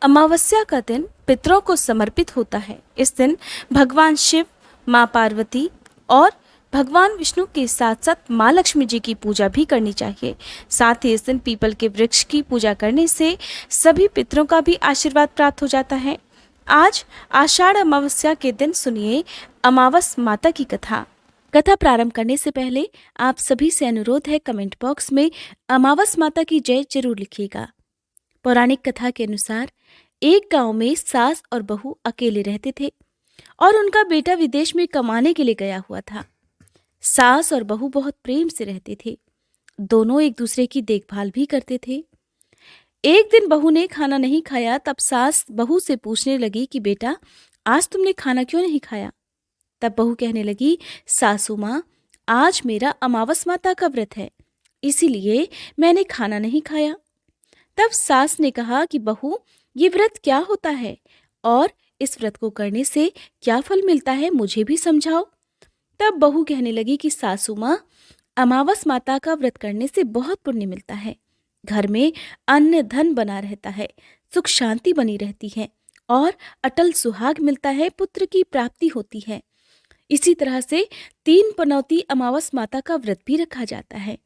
अमावस्या का दिन पितरों को समर्पित होता है। इस दिन भगवान शिव, माँ पार्वती और भगवान विष्णु के साथ साथ माँ लक्ष्मी जी की पूजा भी करनी चाहिए। साथ ही इस दिन पीपल के वृक्ष की पूजा करने से सभी पितरों का भी आशीर्वाद प्राप्त हो जाता है। आज आषाढ़ अमावस्या के दिन सुनिए अमावस माता की कथा। कथा प्रारंभ करने से पहले आप सभी से अनुरोध है, कमेंट बॉक्स में अमावस माता की जय जरूर लिखिएगा। पौराणिक कथा के अनुसार एक गांव में सास और बहू अकेले रहते थे और उनका बेटा विदेश में कमाने के लिए गया हुआ था। सास और बहू बहुत प्रेम से रहते थे। दोनों एक दूसरे की देखभाल भी करते थे। एक दिन बहू ने खाना नहीं खाया, तब सास बहू से पूछने लगी कि बेटा, आज तुमने खाना क्यों नहीं खाया? तब बहू कहने लगी, सासू माँ, आज मेरा अमावस माता का व्रत है, इसीलिए मैंने खाना नहीं खाया। तब सास ने कहा कि बहू, ये व्रत क्या होता है और इस व्रत को करने से क्या फल मिलता है, मुझे भी समझाओ। तब बहू कहने लगी कि सासू माँ, अमावस माता का व्रत करने से बहुत पुण्य मिलता है। घर में अन्न धन बना रहता है, सुख शांति बनी रहती है और अटल सुहाग मिलता है, पुत्र की प्राप्ति होती है। इसी तरह से 3 पनौती अमावस माता का व्रत भी रखा जाता है।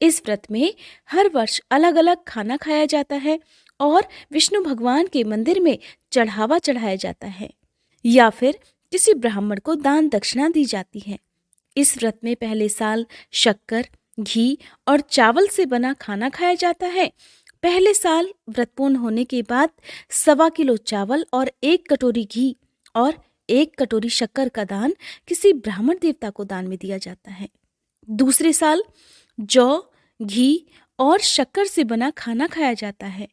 इस व्रत में हर वर्ष अलग अलग खाना खाया जाता है और विष्णु भगवान के मंदिर में चढ़ावा चढ़ाया जाता है या फिर किसी ब्राह्मण को दान दक्षिणा दी जाती है। इस व्रत में पहले साल शक्कर, घी और चावल से बना खाना खाया जाता है। पहले साल व्रत पूर्ण होने के बाद 1.25 किलो चावल और 1 कटोरी घी और 1 कटोरी शक्कर का दान किसी ब्राह्मण देवता को दान में दिया जाता है। दूसरे साल जौ, घी और शक्कर से बना खाना खाया जाता है।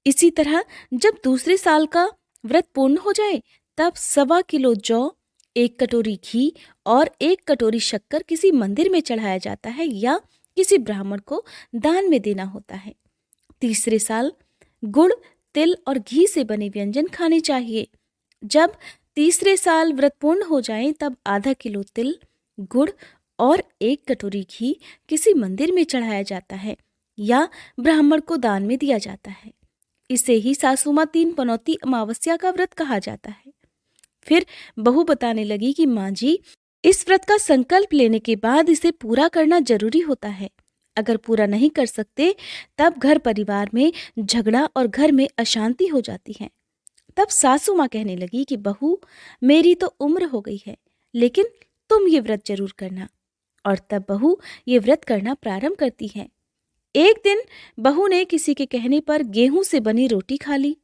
इसी तरह जब दूसरे साल का व्रत पूर्ण हो जाए, तब 1.25 किलो जौ, 1 कटोरी घी और 1 कटोरी शक्कर किसी मंदिर में चढ़ाया जाता है या किसी ब्राह्मण को दान में देना होता है। तीसरे साल गुड़, तिल और घी से बने व्यंजन खाने चाहिए। जब तीसरे साल व्रत पूर्ण हो जाए, तब आधा किलो तिल, गुड़ और 1 कटोरी घी किसी मंदिर में चढ़ाया जाता है या ब्राह्मण को दान में दिया जाता है। इसे ही सासू माँ 3 पनौती अमावस्या का व्रत कहा जाता है। फिर बहू बताने लगी कि माँ जी, इस व्रत का संकल्प लेने के बाद इसे पूरा करना जरूरी होता है। अगर पूरा नहीं कर सकते, तब घर परिवार में झगड़ा और घर में अशांति हो जाती है। तब सासू माँ कहने लगी कि बहू, मेरी तो उम्र हो गई है, लेकिन तुम ये व्रत जरूर करना। और तब बहू ये व्रत करना प्रारंभ करती है। एक दिन बहू ने किसी के कहने पर गेहूं से बनी रोटी खा ली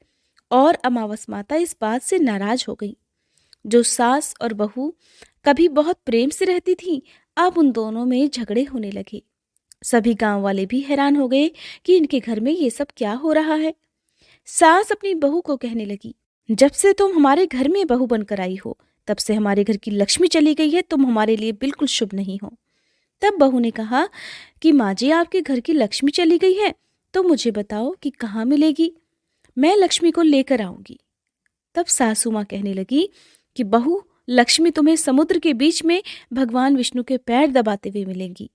और अमावस माता इस बात से नाराज हो गई। जो सास और बहू कभी बहुत प्रेम से रहती थी, अब उन दोनों में झगड़े होने लगे। सभी गांव वाले भी हैरान हो गए कि इनके घर में ये सब क्या हो रहा है। सास अपनी बहू को कहने लगी, जब से तुम हमारे घर में बहू बनकर आई हो, तब से हमारे घर की लक्ष्मी चली गई है। तुम हमारे लिए बिल्कुल शुभ नहीं हो। तब बहू ने कहा कि माँ जी, आपके घर की लक्ष्मी चली गई है, तो मुझे बताओ कि कहाँ मिलेगी, मैं लक्ष्मी को लेकर आऊंगी। तब सासू माँ कहने लगी कि बहू, लक्ष्मी तुम्हें समुद्र के बीच में भगवान विष्णु के पैर दबाते हुए मिलेंगी।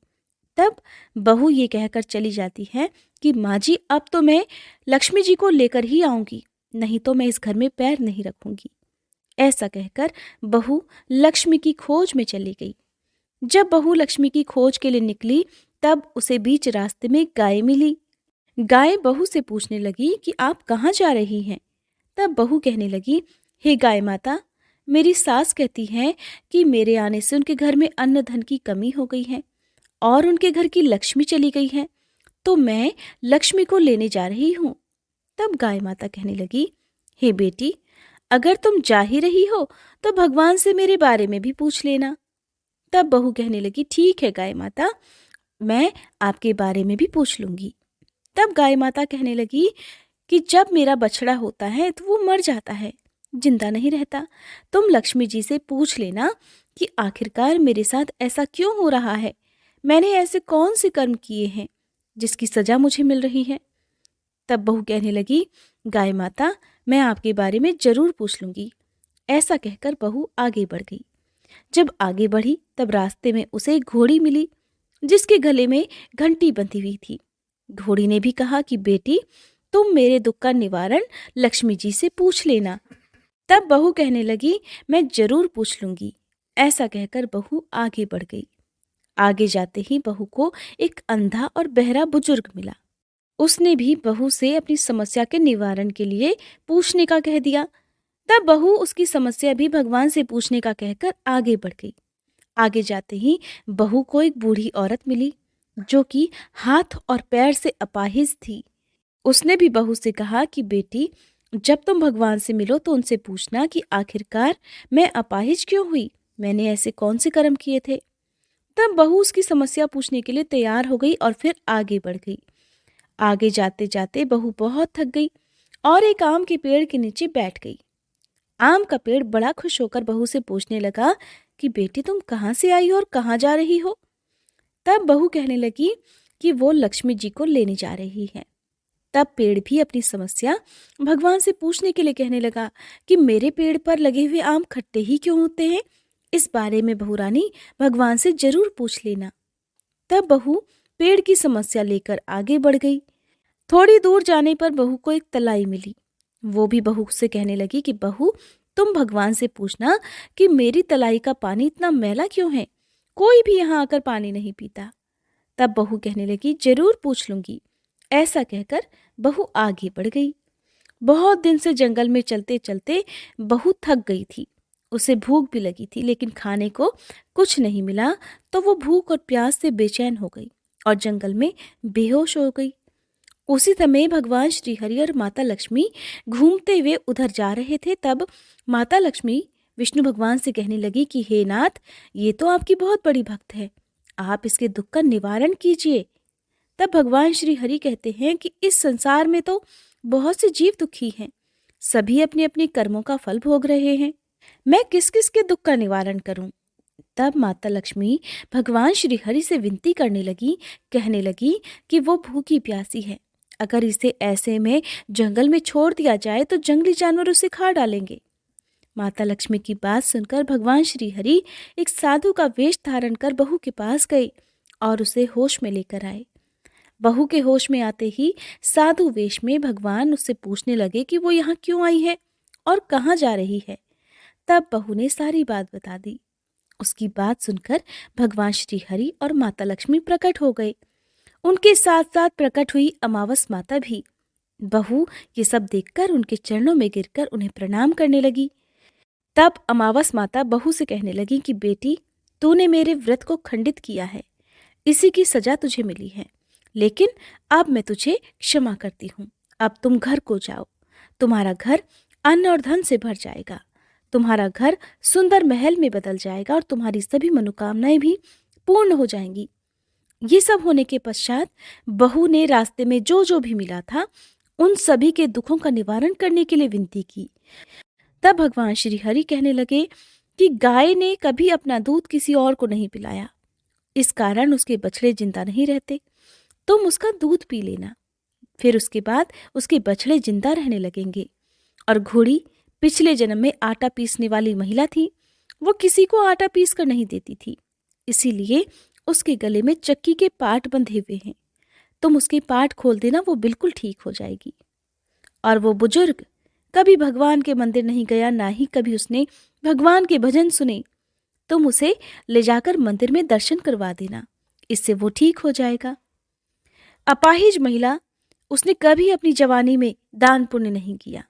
तब बहू ये कहकर चली जाती है कि माँ जी, अब तो मैं लक्ष्मी जी को लेकर ही आऊंगी, नहीं तो मैं इस घर में पैर नहीं रखूंगी। ऐसा कहकर बहू लक्ष्मी की खोज में चली गई। जब बहू लक्ष्मी की खोज के लिए निकली, तब उसे बीच रास्ते में गाय मिली। गाय बहू से पूछने लगी कि आप कहाँ जा रही हैं? तब बहू कहने लगी, हे गाय माता, मेरी सास कहती है कि मेरे आने से उनके घर में अन्न धन की कमी हो गई है और उनके घर की लक्ष्मी चली गई है, तो मैं लक्ष्मी को लेने जा रही हूँ। तब गाय माता कहने लगी, हे बेटी, अगर तुम जा ही रही हो तो भगवान से मेरे बारे में भी पूछ लेना। तब बहू कहने लगी, ठीक है गाय माता, मैं आपके बारे में भी पूछ लूंगी। तब गाय माता कहने लगी कि जब मेरा बछड़ा होता है तो वो मर जाता है, जिंदा नहीं रहता। तुम लक्ष्मी जी से पूछ लेना कि आखिरकार मेरे साथ ऐसा क्यों हो रहा है, मैंने ऐसे कौन से कर्म किए हैं जिसकी सजा मुझे मिल रही है। तब बहू कहने लगी, गाय माता, मैं आपके बारे में जरूर पूछ लूंगी। ऐसा कहकर बहू आगे बढ़ गई। जब आगे बढ़ी, तब रास्ते में उसे एक घोड़ी मिली जिसके गले में घंटी बंधी हुई थी। घोड़ी ने भी कहा कि बेटी, तुम मेरे दुख का निवारण लक्ष्मी जी से पूछ लेना। तब बहू कहने लगी, मैं जरूर पूछ लूंगी। ऐसा कहकर बहू आगे बढ़ गई। आगे जाते ही बहू को एक अंधा और बहरा बुजुर्ग मिला। उसने भी बहू से अपनी समस्या के निवारण के लिए पूछने का कह दिया। तब बहू उसकी समस्या भी भगवान से पूछने का कहकर आगे बढ़ गई। आगे जाते ही बहू को एक बूढ़ी औरत मिली जो कि हाथ और पैर से अपाहिज थी। उसने भी बहू से कहा कि बेटी, जब तुम भगवान से मिलो तो उनसे पूछना कि आखिरकार मैं अपाहिज क्यों हुई, मैंने ऐसे कौन से कर्म किए थे। तब बहू उसकी समस्या पूछने के लिए तैयार हो गई और फिर आगे बढ़ गई। आगे जाते जाते बहू बहुत थक गई और एक आम के पेड़ के नीचे बैठ गई। आम का पेड़ बड़ा खुश होकर बहू से पूछने लगा कि बेटी, तुम कहाँ से आई हो और कहाँ जा रही हो। तब बहू कहने लगी कि वो लक्ष्मी जी को लेने जा रही है। तब पेड़ भी अपनी समस्या भगवान से पूछने के लिए कहने लगा कि मेरे पेड़ पर लगे हुए आम खट्टे ही क्यों होते हैं, इस बारे में बहू रानी भगवान से जरूर पूछ लेना। तब बहू पेड़ की समस्या लेकर आगे बढ़ गई। थोड़ी दूर जाने पर बहू को एक तलाई मिली। वो भी बहू से कहने लगी कि बहू, तुम भगवान से पूछना कि मेरी तलाई का पानी इतना मैला क्यों है, कोई भी यहाँ आकर पानी नहीं पीता। तब बहू कहने लगी, जरूर पूछ लूंगी। ऐसा कहकर बहू आगे बढ़ गई। बहुत दिन से जंगल में चलते चलते बहू थक गई थी। उसे भूख भी लगी थी, लेकिन खाने को कुछ नहीं मिला तो वो भूख और प्यास से बेचैन हो गई और जंगल में बेहोश हो गई। उसी समय भगवान श्री हरि और माता लक्ष्मी घूमते हुए उधर जा रहे थे। तब माता लक्ष्मी विष्णु भगवान से कहने लगी कि हे नाथ, ये तो आपकी बहुत बड़ी भक्त है, आप इसके दुख का निवारण कीजिए। तब भगवान श्री हरि कहते हैं कि इस संसार में तो बहुत से जीव दुखी हैं, सभी अपने अपने कर्मों का फल भोग रहे हैं, मैं किस किस के दुख का निवारण करूं। तब माता लक्ष्मी भगवान श्री हरि से विनती करने लगी, कहने लगी कि वो भूखी प्यासी है, अगर इसे ऐसे में जंगल में छोड़ दिया जाए तो जंगली जानवर उसे खा डालेंगे। माता लक्ष्मी की बात सुनकर भगवान श्री हरि एक साधु का वेश धारण कर बहू के पास गए और उसे होश में लेकर आए। बहू के होश में आते ही साधु वेश में भगवान उससे पूछने लगे कि वो यहाँ क्यों आई है और कहाँ जा रही है। तब बहू ने सारी बात बता दी। उसकी बात सुनकर भगवान श्री हरि और माता लक्ष्मी प्रकट हो गए। उनके साथ साथ प्रकट हुई अमावस माता भी। बहू ये सब देखकर उनके चरणों में गिरकर उन्हें प्रणाम करने लगी। तब अमावस माता बहू से कहने लगी कि बेटी, तूने मेरे व्रत को खंडित किया है, इसी की सजा तुझे मिली है, लेकिन अब मैं तुझे क्षमा करती हूँ। अब तुम घर को जाओ, तुम्हारा घर अन्न और धन से भर जाएगा, तुम्हारा घर सुंदर महल में बदल जाएगा और तुम्हारी सभी मनोकामनाएं भी पूर्ण हो जाएंगी। ये सब होने के पश्चात बहू ने रास्ते में जो जो भी मिला था उन सभी के दुखों का निवारण करने के लिए विनती की। तब भगवान श्री हरि कहने लगे कि गाय ने कभी अपना दूध किसी और को नहीं पिलाया, इस कारण उसके बछड़े जिंदा नहीं रहते, तुम उसका दूध पी लेना, फिर उसके बाद उसके बछड़े जिंदा रहने लगेंगे। और घोड़ी पिछले जन्म में आटा पीसने वाली महिला थी, वो किसी को आटा पीस कर नहीं देती थी, इसीलिए उसके गले में चक्की के पाट बंधे हुए हैं, तुम उसके पाट खोल देना, वो बिल्कुल ठीक हो जाएगी। और वो बुजुर्ग कभी भगवान के मंदिर नहीं गया, ना ही कभी उसने भगवान के भजन सुने, तुम उसे ले जाकर मंदिर में दर्शन करवा देना, इससे वो ठीक हो जाएगा। अपाहिज महिला, उसने कभी अपनी जवानी में दान पुण्य नहीं किया,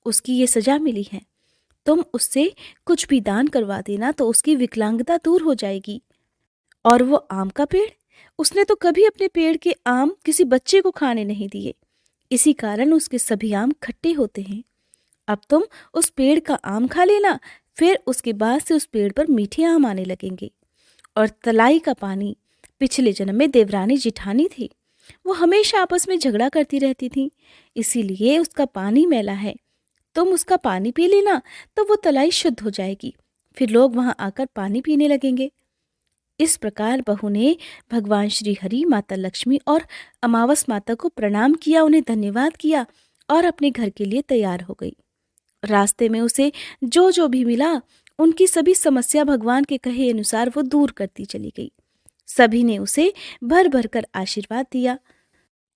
उसकी ये सजा मिली है, तुम उससे कुछ भी दान करवा देना तो उसकी विकलांगता दूर हो जाएगी। और वो आम का पेड़, उसने तो कभी अपने पेड़ के आम किसी बच्चे को खाने नहीं दिए, इसी कारण उसके सभी आम खट्टे होते हैं। अब तुम उस पेड़ का आम खा लेना, फिर उसके बाद से उस पेड़ पर मीठे आम आने लगेंगे। और तलाई का पानी, पिछले जन्म में देवरानी जिठानी थी, वो हमेशा आपस में झगड़ा करती रहती थी, इसीलिए उसका पानी मैला है, तुम उसका पानी पी लेना तो वो तलाई शुद्ध हो जाएगी, फिर लोग वहां आकर पानी पीने लगेंगे। इस प्रकार बहू ने भगवान श्री हरि, माता लक्ष्मी और अमावस माता को प्रणाम किया, उन्हें धन्यवाद किया और अपने घर के लिए तैयार हो गई। रास्ते में उसे जो जो भी मिला उनकी सभी समस्या भगवान के कहे अनुसार वो दूर करती चली गई। सभी ने उसे भर भर कर आशीर्वाद दिया।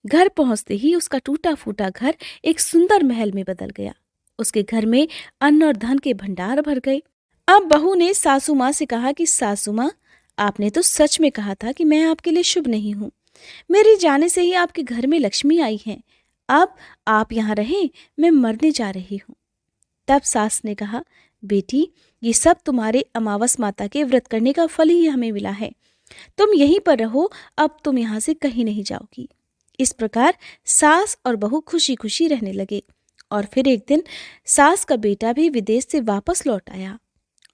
घर पहुंचते ही उसका टूटा फूटा घर एक सुंदर महल में बदल गया। उसके घर में अन्न और धन के भंडार भर गए। अब बहू ने सासू माँ से कहा कि सासू माँ, आपने तो सच में कहा था कि मैं आपके लिए शुभ नहीं हूँ। मेरे जाने से ही आपके घर में लक्ष्मी आई है। अब आप यहाँ रहें, मैं मरने जा रही हूँ। तब सास ने कहा, बेटी, ये सब तुम्हारे अमावस माता के व्रत करने का फल ही हमें मिला है। तुम यहीं पर रहो, अब तुम यहाँ से कहीं नहीं जाओगी। इस प्रकार सास और बहू खुशी खुशी रहने लगे। और फिर एक दिन सास का बेटा भी विदेश से वापस लौट आया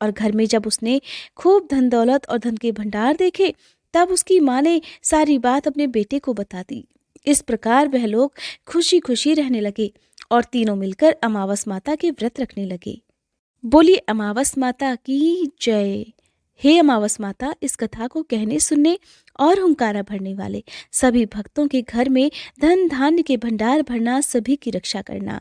और घर में जब उसने खूब धन दौलत और धन के भंडार देखे, तब उसकी माँ ने सारी बात अपने बेटे को बता दी। इस प्रकार वह लोग खुशी खुशी रहने लगे और तीनों मिलकर अमावस माता के व्रत रखने लगे। बोलिए अमावस माता की जय। हे अमावस माता, इस कथा को कहने, सुनने और हुंकारा भरने वाले सभी भक्तों के घर में धन धान्य के भंडार भरना, सभी की रक्षा करना।